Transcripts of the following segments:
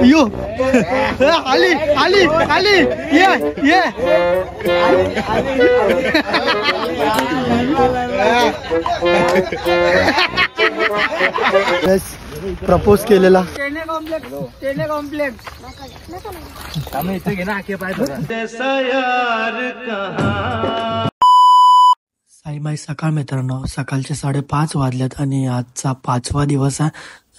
You आली आली आली ये प्रपोज केलेला साईबाई सकाळ मित्रांनो, सकाळचे 5:30 वाजल्यात आणि आजचा 5वा दिवस आहे.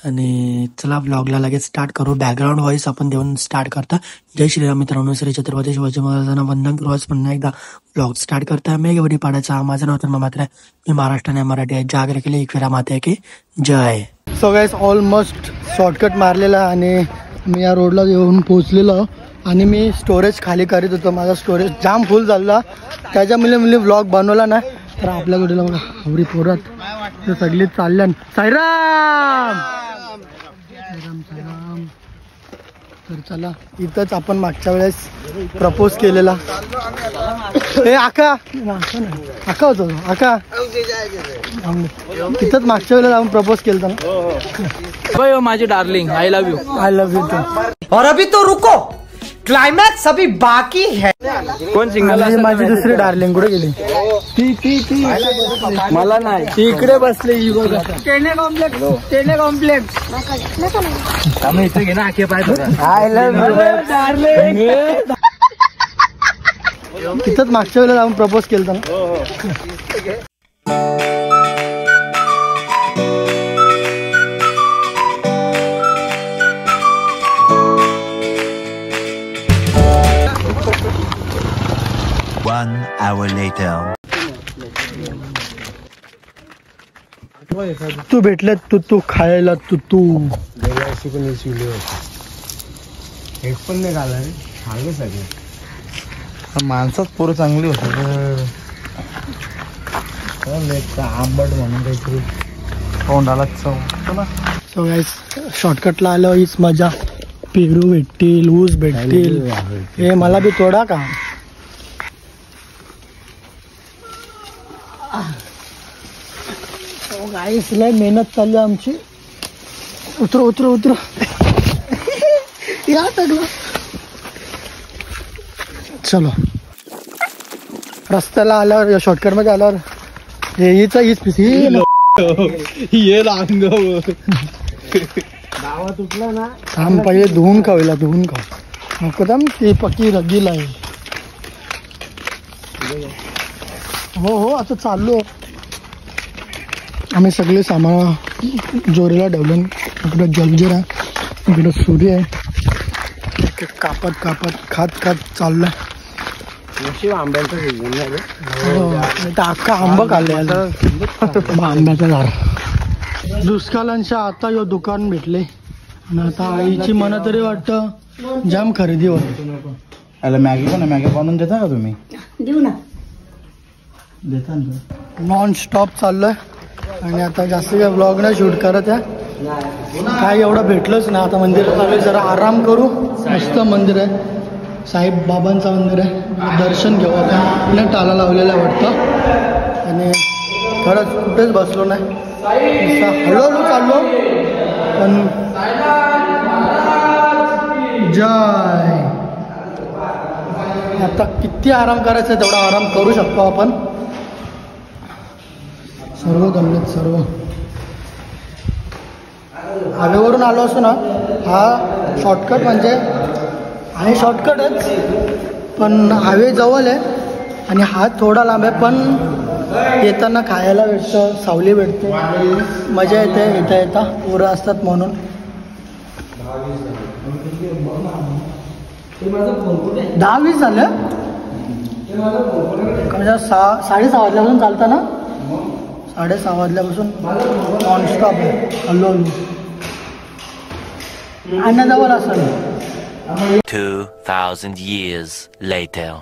आणि चला व्लॉगला लगेच स्टार्ट करू. बॅकग्राऊंड व्हॉइस आपण देऊन स्टार्ट करता. जय श्रीराम मित्रांनो, श्री छत्रपती शिवाजी महाराजांना वंदन करू. आज पुन्हा एकदा व्लॉग स्टार्ट करता. मेघवडी पाडायचा माझं नाव तर मात्र आहे. मी महाराष्ट्र आणि मराठी आहे. जाग केले एक फेरा माते की जय. सो गाइस, ऑलमोस्ट शॉर्टकट मारलेला आणि मी या रोडला येऊन पोहोचलेलो आणि मी स्टोरेज खाली करीत होतो. माझा स्टोरेज जाम फुल झाला, त्याच्यामुळे मी व्लॉग बनवला नाही. तर आपल्या गोडीला बघा हवरी पोरात सगळी चालल्या. साईराम साईराम साईराम. तर चला, इथंच आपण मागच्या वेळेस प्रपोज केलेला. हे आका आका होतो आका, तिथंच मागच्या वेळेला आपण प्रपोज केलं ना. माझी darling, I love you. I love you too. और अभी तो रुको, क्लाइमैक्स अभी बाकी है. कोण सिंगल? माझी दुसरी डार्लिंग कुठे गेली? ती मला नाही, ती इकडे बसली. टेने कॉम्प्लेक्स आम्ही इथे घे ना आखे पाय. I love you darling. तिथंच मागच्या वेळेला आपण प्रपोज केलं ना. One hour later. तू भेटले तू खायला तू हेडफोन नाही घाला रे, चांगले सगळे माणसात पोरं चांगली होत. आंबट म्हणून काहीतरी तोंडाला चव. सो गाइस, शॉर्टकटला आलं हीच मजा. पेरू भेटतील, ऊस भेटतील. हे मला बी तोडा का. गाईस लय मेहनत चालली आमची. उतरो या टाकलं. चलो, रस्त्याला आल्यावर शॉर्टकट मध्ये आल्यावर हीच गावात उठला ना. थांब, पहिले धुवून खाऊला, धुवून खाऊ नको थांब. ती पक्की रगीला आहे. हो आता चाललो. आम्ही सगळे सामान जोरीला ठेवलं. इकडं जलजीरा, इकडं सूर्य आहे. कापत खात चाललंय. आंब्यांचं सीझन झालं. अख्खा आंबा खाल्ले. आंब्याचं झाड. दुष्काळांच्या आता यो दुकान भेटले आणि आता आईची मन तरी वाटतं जाम खरेदी होत. मॅगी पण मॅगी बनवून देता का तुम्ही? देऊ ना. देता ना. नॉन स्टॉप चाललंय आणि आता जास्त काय ब्लॉग नाही शूट करत आहे. काय एवढं भेटलंच ना. आता मंदिरात आलोय, जरा आराम करू. मस्त मंदिर आहे, साईब बाबांचं मंदिर आहे. दर्शन घेऊ आपण. पुण्यात टाला लावलेला वाटतं आणि खरंच कुठेच बसलो नाही. हळूहळू चाललो पण जय. आता किती आराम करायचा तेवढा आराम करू शकतो आपण. सर्व गमलेत सर्व. हायवेवरून आलो असो ना. हा शॉर्टकट म्हणजे आहे, शॉर्टकटच पण हायवे जवळ आहे आणि हा थोडा लांब आहे. पण येताना खायला भेटतं, सावली भेटते, मजा येते येता पोरं असतात म्हणून. 10-20 झालं म्हणजे 6:30 वाजल्यापासून चालतं ना. 6:30 वाजल्यापासून नॉनस्टॉप आहे. हळूहळू आणण्याजवळ असेल. 2000 years later.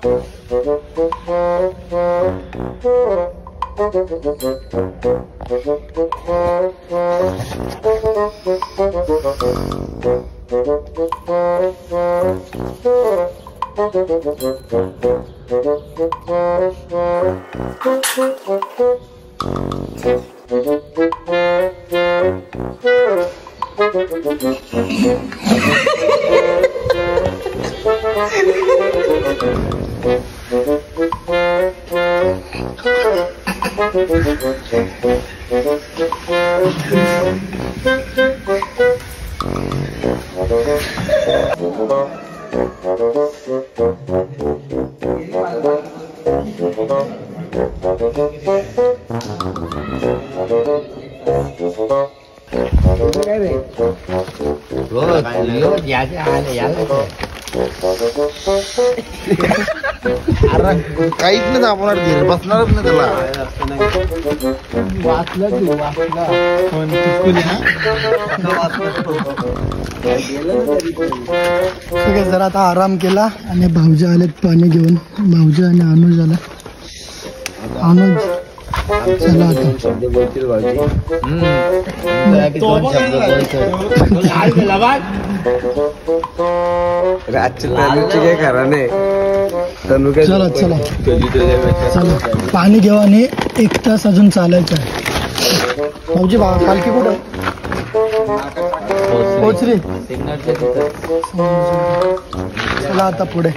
काहीच नाही दाबणार धीर बसणारच नाही त्याला. जरा आता आराम केला आणि भाऊजी आलेत पाणी घेऊन. भाऊजी आणि अनुज आला. अनुज चला आता काय खरा नाही. चला चला चला पाणी घेऊ आणि 1 तास अजून चालायचं आहे. भाऊजी पालखी कुठं पोचली? चला आता पुढे.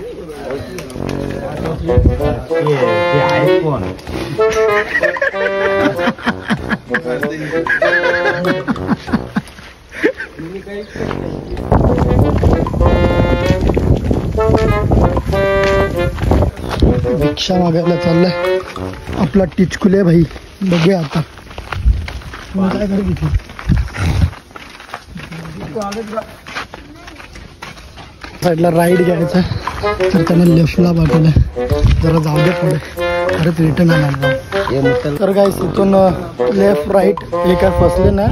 रिक्षा मागायला चाललाय आपला टिचकुले भाई. बघूया आता काय करू इथे. साईडला राईड घ्यायचा तर त्याने लेफ्टला पाठवलं. जरा जाऊ दे पुढे परत रिटर्न आणायला. तर काय इथून लेफ्ट राईट हे काय फसले ना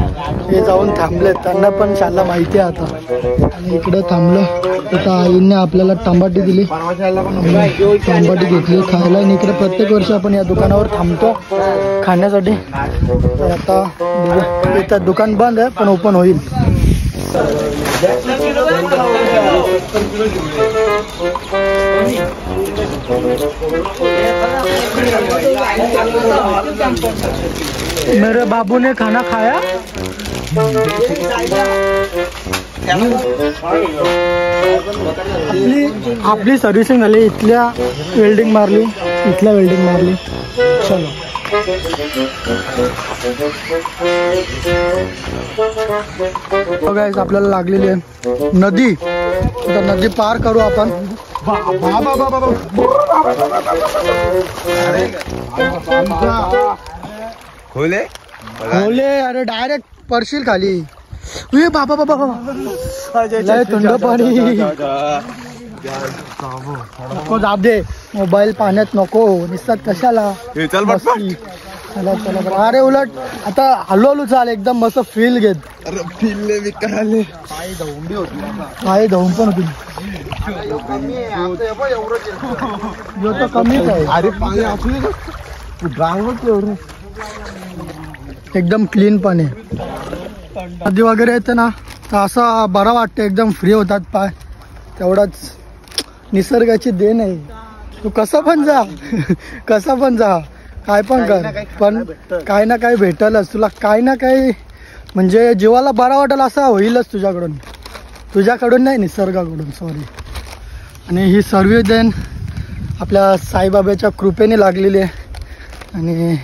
हे जाऊन थांबले. त्यांना पण शाला माहिती आहे आता. आणि इकडं थांबलं तर आईने आपल्याला टमाटी दिली. टमाटी घेतली खायला. आणि इकडे प्रत्येक वर्षी आपण या दुकानावर थांबतो खाण्यासाठी. तर आता इथं दुकान बंद आहे पण ओपन होईल. मेरे बाबू ने खाना खाया. आपली सर्व्हिसिंग झाली. इथल्या वेल्डिंग मारली. चलो गाइस आपल्याला लागलेली आहे नदी. आता नदी पार करू आपण. खोले अरे डायरेक्ट परशील खाली. बाबा लय थंड पाणी. नको जाऊ दे. मोबाईल पाण्यात नको निसतात कशाला. चला. अरे उलट आता हळूहळू चाल. एकदम मस्त फील घेत. पाय धवून पण होती. कमीच आहे. अरे पाणी असू एकदम क्लीन पाणी. नदी वगैरे येते ना तर असं बरं वाटतं. एकदम फ्री होतात पाय. तेवढाच निसर्गाची देण आहे. तू कसं पण जा काय पण कर पण काय ना काय भेटलच तुला. काय ना काही म्हणजे जीवाला बरा वाटेल असं होईलच तुझ्याकडून नाही निसर्गाकडून. सॉरी. आणि ही सर्व देण आपल्या साईबाबाच्या कृपेने लागलेली आहे. आणि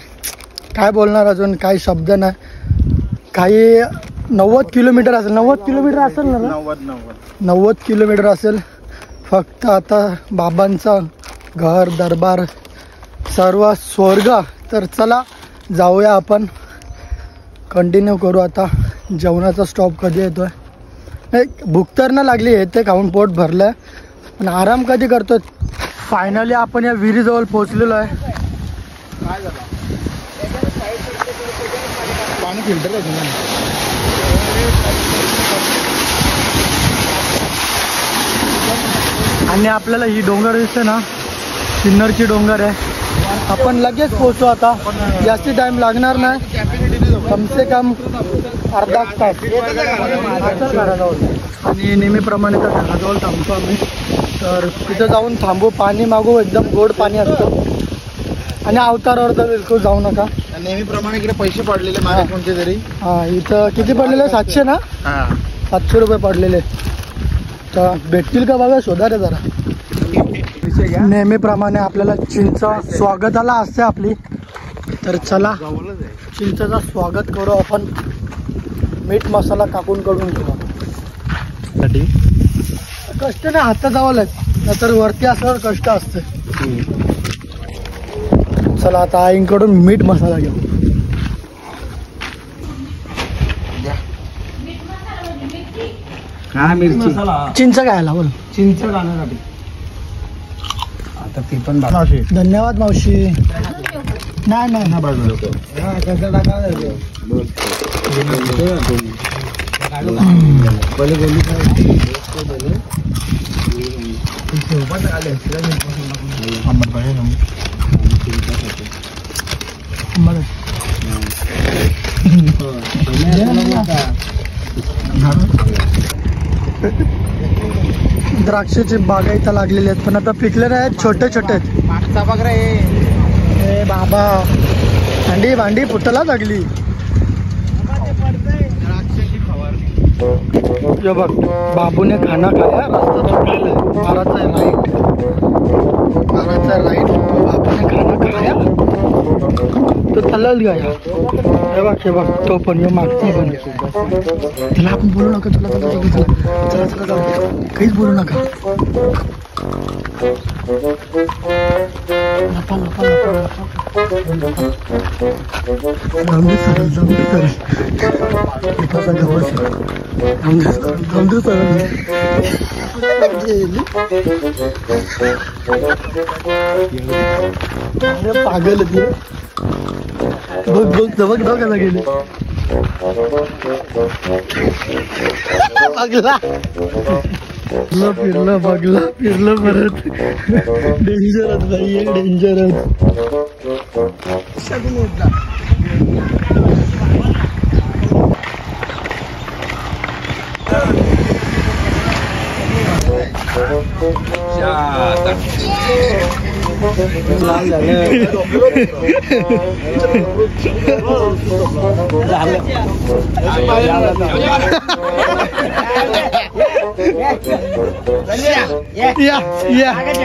काय बोलणार अजून काही शब्द नाही. काही 90 किलोमीटर असेल. 90 किलोमीटर असेल ना. 90 किलोमीटर असेल. फक्त आता बाबांचा घर दरबार सर्व स्वर्ग. तर चला जाऊया आपण. कंटिन्यू करू आता. जेवणाचा स्टॉप कधी येतोय. भूक तर ना लागली आहे ते खाऊन पोट भरलंय पण आराम कधी करतोय. फायनली आपण या विहिरीजवळ पोहोचलेलो आहे. पाणी फिल्टर आहे. आणि आपल्याला ही डोंगर दिसते ना सिन्नरची डोंगर आहे. आपण लगेच पोहोचू आता. जास्ती टाइम लागणार नाही. कम से कम अर्धा तास. आणि नेहमीप्रमाणे त्या घराजवळ थांबतो आम्ही. तर तिथे जाऊन थांबू, पाणी मागू, एकदम गोड पाणी असतं. आणि अवतारावर तर बिलकुल जाऊ नका. नेहमीप्रमाणे इकडे पैसे पडलेले माझ्या कोणते तरी. हा इथं किती पडलेले? 700 ना? 700 रुपये पडलेले. तर भेटतील का बघा, शोधा रे जरा. नेहमीप्रमाणे आपल्याला चिंच स्वागताला असते आपली. तर चला चिंचेचं स्वागत करू आपण. मीठ मसाला टाकून करून घेऊ. कष्ट नाही, हातात जावं लागेल, नाहीतर वरती असल्यावर कष्ट असते. चला आता आईंकडून मीठ मसाला घेऊ. हा मिरची चिंच खायला बोल. चिंच घालण्यासाठी. आता ती पण मावशी. धन्यवाद मावशी. नाही नाही ना बाजूला कसं टाकायला द्राक्षाची बागा इथं लागलेली आहेत, पण आता पिकले नाही आहेत, छोटे छोटे आहेत. मागचा बघ रे. ए बाबा, भांडी भांडी फुटायला लागली. ये बघ, बाबूने खाना खाया, रस्ता चुकलेला आहे. 12चा राईट, 12चा राईट. बाबूने खाना खाया तो चालत गया. हे बघ हे बघ, तो पण ये मागती पण. तिला आपण बोलू नका. तुला चला चला चला चला, काहीच बोलू नका. लपा लपा लपा लपा. जाऊन सरळ, जाऊन सरळ. एखादा गवस जाऊन सरळ. अरे पागल ती. बघ बघ बघ बघायला गेले. बघला फिरलं बघला फिरलं परत. डेंजरच भाई, डेंजरच.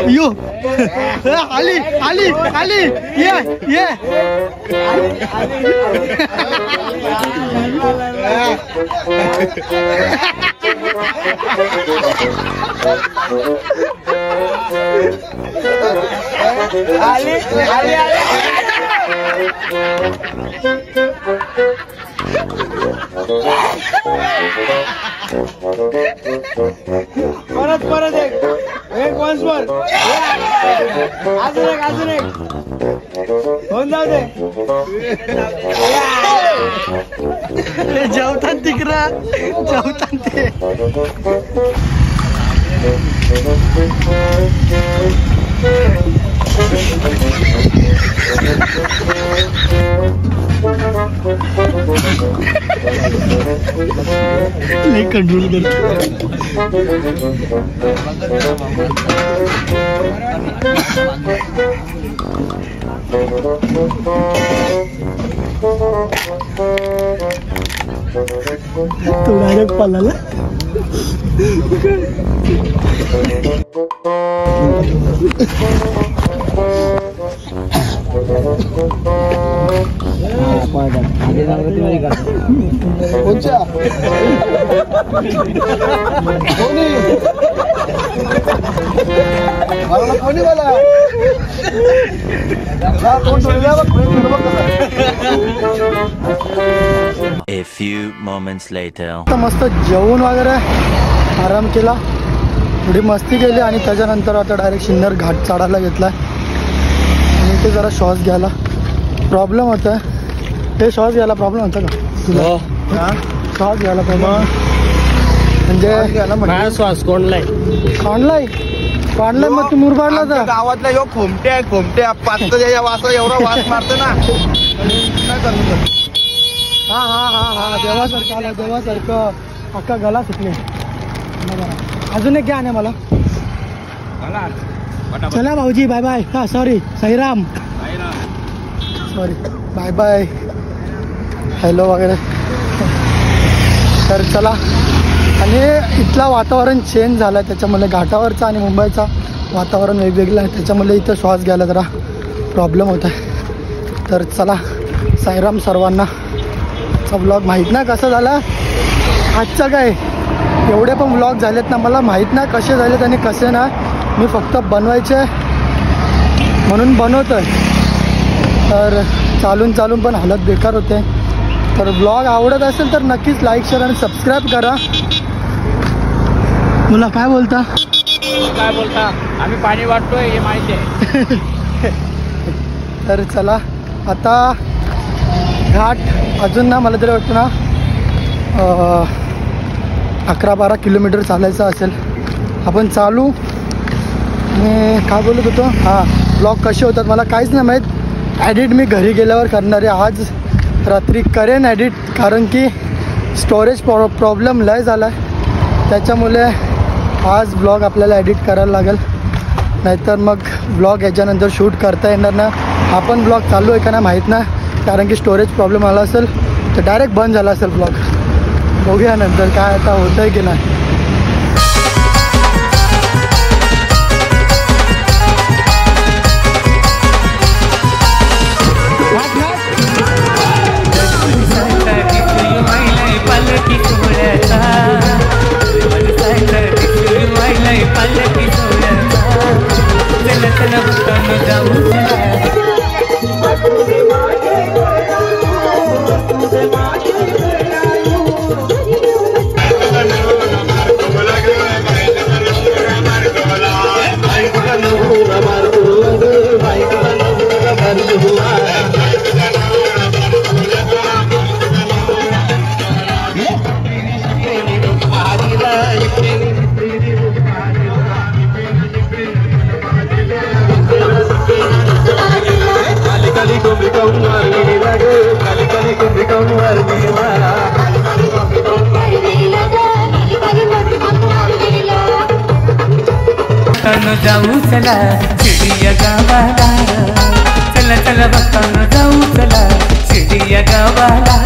यू आली आली आली. ये ये आली आली आली. परत परत एक वन्स मोर. अजून एक अजून एक होऊन जाऊ दे. जेवतात तिकडं, जेवतात ते. लई कंट्रोल करतो. तो डायरेक्ट पळाला. कोणच्या कोणी मला A few moments later. मस्त जेवून वगैरे आराम केला, थोडी मस्ती केली आणि त्याच्यानंतर आता डायरेक्ट सिन्नर घाट चढायला घेतला. आणि ते जरा श्वास घ्यायला प्रॉब्लेम होता. ते श्वास घ्यायला प्रॉब्लेम होता का तुला? श्वास घ्यायला प्रॉब्लेम म्हणजे श्वास कोणलाय कोणलाय कोणलाय मग तू मुरबाडला जा. गावातला यो खोमटे आहे खोमटे. पाच वास एवढा वास मारतो ना. हा हा हा हा देवासारखं आलं, देवासारखं. अख्खा गला सुटले. अजून एक घ्या ना मला. चला भाऊजी बाय बाय. हा sorry Sairam sorry bye bye hello वगैरे. तर चला. आणि इथला वातावरण चेंज झाला त्याच्यामुळे घाटावरचा आणि मुंबईचा वातावरण वेगवेगळं आहे त्याच्यामुळे इथं श्वास घ्यायला जरा प्रॉब्लेम होत आहे. तर चला साईराम सर्वांना. आजचा ब्लॉग माहीत ना कसं झाला आजचा काय एवढे पण ब्लॉग झालेत ना मला माहीत ना कसे झालेत आणि कसे ना. मी फक्त बनवायचे म्हणून बनवतो आहे. तर चालून चालून पण हालत बेकार होते. तर ब्लॉग आवडत असेल तर नक्कीच लाईक शेअर आणि सबस्क्राईब करा. मुला काय बोलता आम्ही पाणी वाटतोय हे माहिती आहे. तर चला आता घाट अजून ना मला तरी वाटतं ना 11-12 किलोमीटर चालायचं असेल. आपण चालू. मी काय बोलत होतो हां ब्लॉग कसे होतात मला काहीच नाही माहीत. ॲडिट मी घरी गेल्यावर करणार आहे. आज रात्री करेन ॲडिट कारण की स्टोरेज प्रॉब्लेम लय झाला आहे त्याच्यामुळे आज ब्लॉग आपल्याला एडिट करायला लागेल. नाहीतर मग ब्लॉग याच्यानंतर शूट करता येणार ना. आपण ब्लॉग चालू आहे का नाही माहीत नाही कारण की स्टोरेज प्रॉब्लेम आला असेल तर डायरेक्ट बंद झाला असेल ब्लॉग. बघूया नंतर काय आता होतं आहे की नाही. जाऊ चला शिर्डिया गावाला. चला चला भक्तांनो जाऊ चला शिर्डिया गावाला.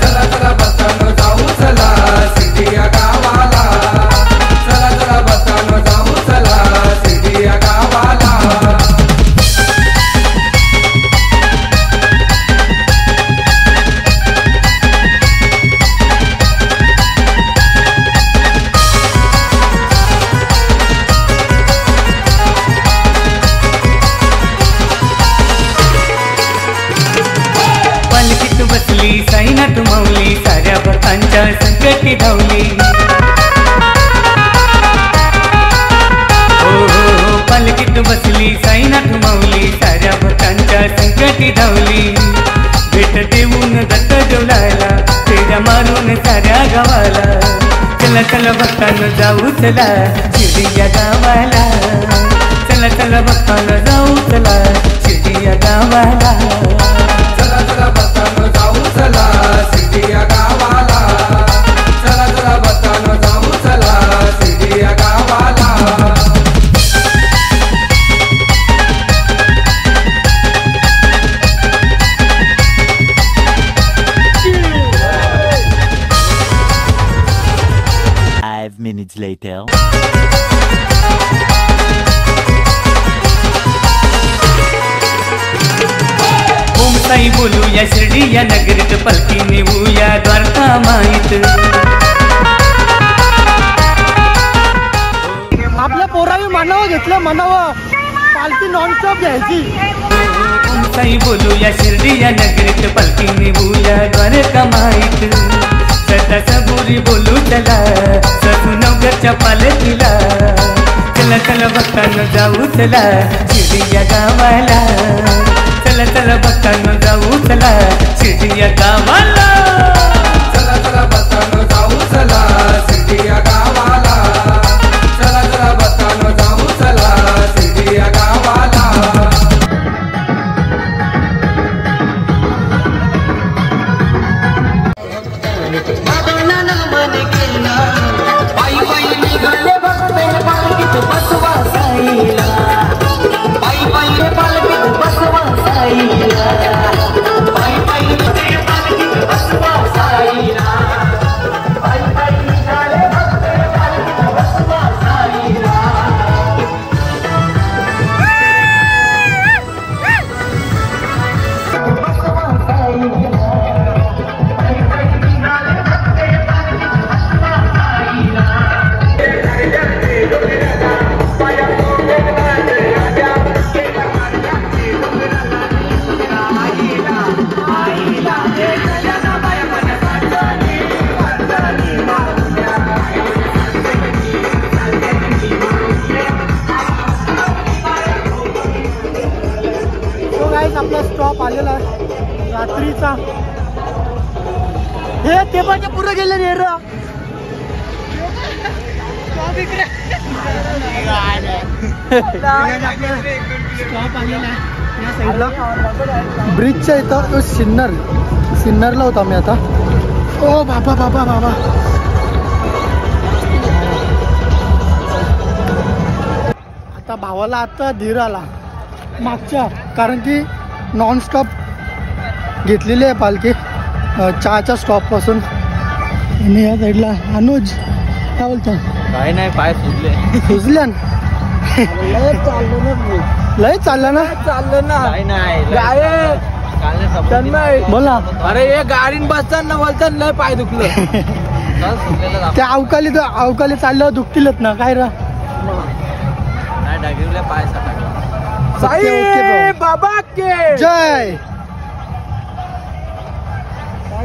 चला चला भक्तांनो जाऊ चला शिर्डिया गावाला. चला चला भक्तांनो जाऊ चला शिर्डिया गावाला. बसली साईनाथ माऊली साऱ्या भक्तांच्या संकटी धावली. हो हो पालखीत बसली साईनाथ माऊली साऱ्या भक्तांच्या संकटी धावली. भेट देऊन दत्त देवलाला फेऱ्या मारून साऱ्या गावाला. चला चला भक्तांनो जाऊ चला शिर्डिया गावाला. चला चला भक्तांनो जाऊ चला शिर्डिया गावाला. चला चला भक्तांनो जाऊ चला शिर्डिया गावाला. चला चला भक्तांनो जाऊ चला शिर्डिया गावाला. minutes later. ओम साई बोलूया शिर्डिया नगरीत पलकी नेऊया द्वारका माईत. आपल्या पोरावी म्हणावं घेतलं म्हणावं पालखी नॉनस्टॉप घ्यायची. ओम साई बोलूया शिर्डिया नगरीत पलकी नेऊया द्वारका माईत. सदा सबुरी बोलू चला सजू नवघरच्या पालखीला. चला चला भक्तांनो जाऊ चला शिर्डिया गावाला. चला चला भक्तांनो जाऊ चला शिर्डिया गावाला. चला चला भक्तांनो जाऊ चला शिर्डिया गावाला. चला चला भक्तांनो जाऊ चला शिर्डिया गावाला. पायी पायी निघाले भक्त पालखीत बसवा. आपला स्टॉप आलेला आहे रात्रीचा. हे ते पण पुढे गेले रे स्टॉप आलेला आहे या साईडला ब्रिजच्या इथं. सिन्नरला होता मी आता. ओ बाबा बाबा बाबा आता भावाला आता धीर आला मागच्या, कारण की नॉनस्टॉप घेतलेली आहे पालखी चहाच्या स्टॉपपासून. आणि या साईडला अनुज काय बोलतो? काही नाही, पाय सुजल्या लय चाललं ना बोला. अरे हे गाडीन बसताना बोलतात लय पाय दुखलं. त्या अवकाली चालल्यावर दुखतीलच ना काय रा. पाय साई बाबा के जय.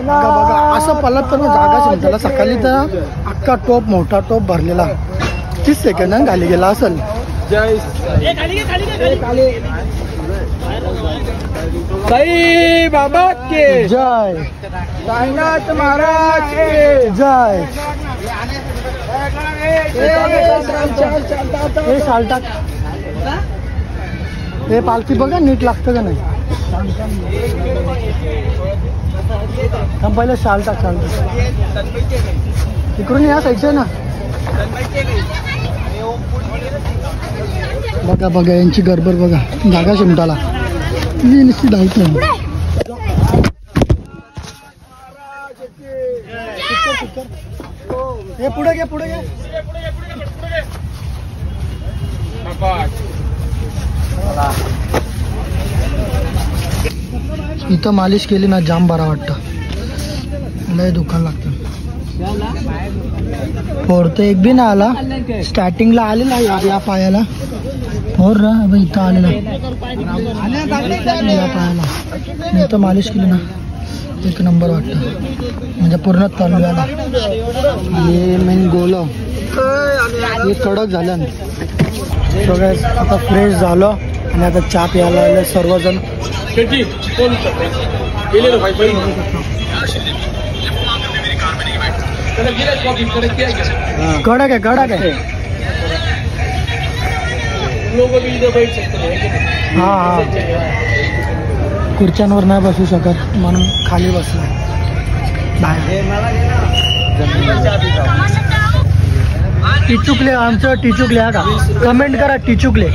बघा असं पलट तर जागा त्याला सकाळी तर अख्खा टोप मोठा टोप भरलेला 30 सेकंड खाली गेला असेल. जय साई बाबा के जय. साईनाथ महाराज के जय. हे साल्टा हे पालखी बघा नीट लागतं का नाही. पहिलं शाल टाक. इकडून या साईडचे ना. बघा बघा यांची गडबड बघा. जागा शिमटाला ती नुसती धावत नाही. हे पुढे घे पुढे घे. इथं मालिश केली ना जाम बरा वाटतं. लय दुकान लागतं. फोडतो एक बी ना आला. स्टार्टिंगला आलेला या पायाला फोर ना इथं आलेला या पायाला. मी इथं मालिश केली ना एक नंबर वाटतं. म्हणजे पूर्ण तळव्याला हे मेन गोल हे कडक झालं. सगळं आता फ्रेश झालं आणि आता चहा प्यायला आले सर्वजण. कडक आहे कडक आहे. हा हा खुर्च्यांवर नाही बसू शकत म्हणून खाली बसला टिचुकले. आमचं टिचुकले हा का? कमेंट करा टिचुकले.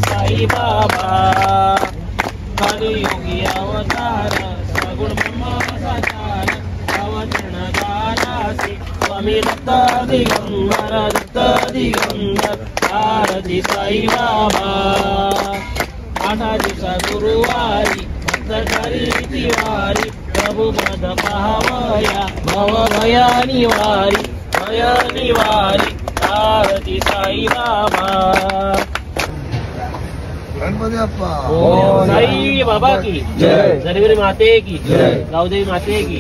साई बाबा योगी अवतार सगुण ब्रह्मावतार अवतरण दारासी स्वामी दत्त दिगंबर आरती साई बाबा. आषाढीचा गुरुवारी भक्तचारी तिवारी प्रभू पद पाहावया भव भया निवारी आरती साई बाबा. साई बाबा की जय. धनगिरी माते की जय. गावदेवी माते की.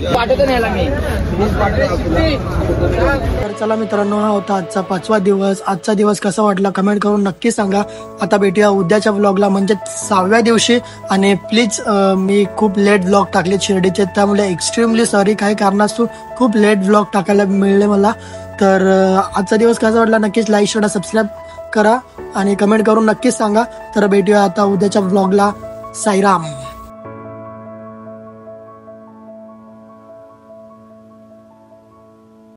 तर चला मित्रांनो हा होता आजचा 5वा दिवस. आजचा दिवस कसा वाटला कमेंट करून नक्की सांगा. आता भेटूया उद्याच्या व्लॉगला म्हणजे 6व्या दिवशी. आणि प्लीज मी खूप लेट व्लॉग टाकले शिर्डीचे त्यामुळे एक्स्ट्रीमली सॉरी. काही कारणास्तव खूप लेट व्लॉग टाकायला मिळले मला. तर आजचा दिवस कसा वाटला नक्कीच लाईक शेअर सबस्क्राईब करा आणि कमेंट करून नक्कीच सांगा. तर भेटूया आता उद्याच्या व्लॉगला. साईराम.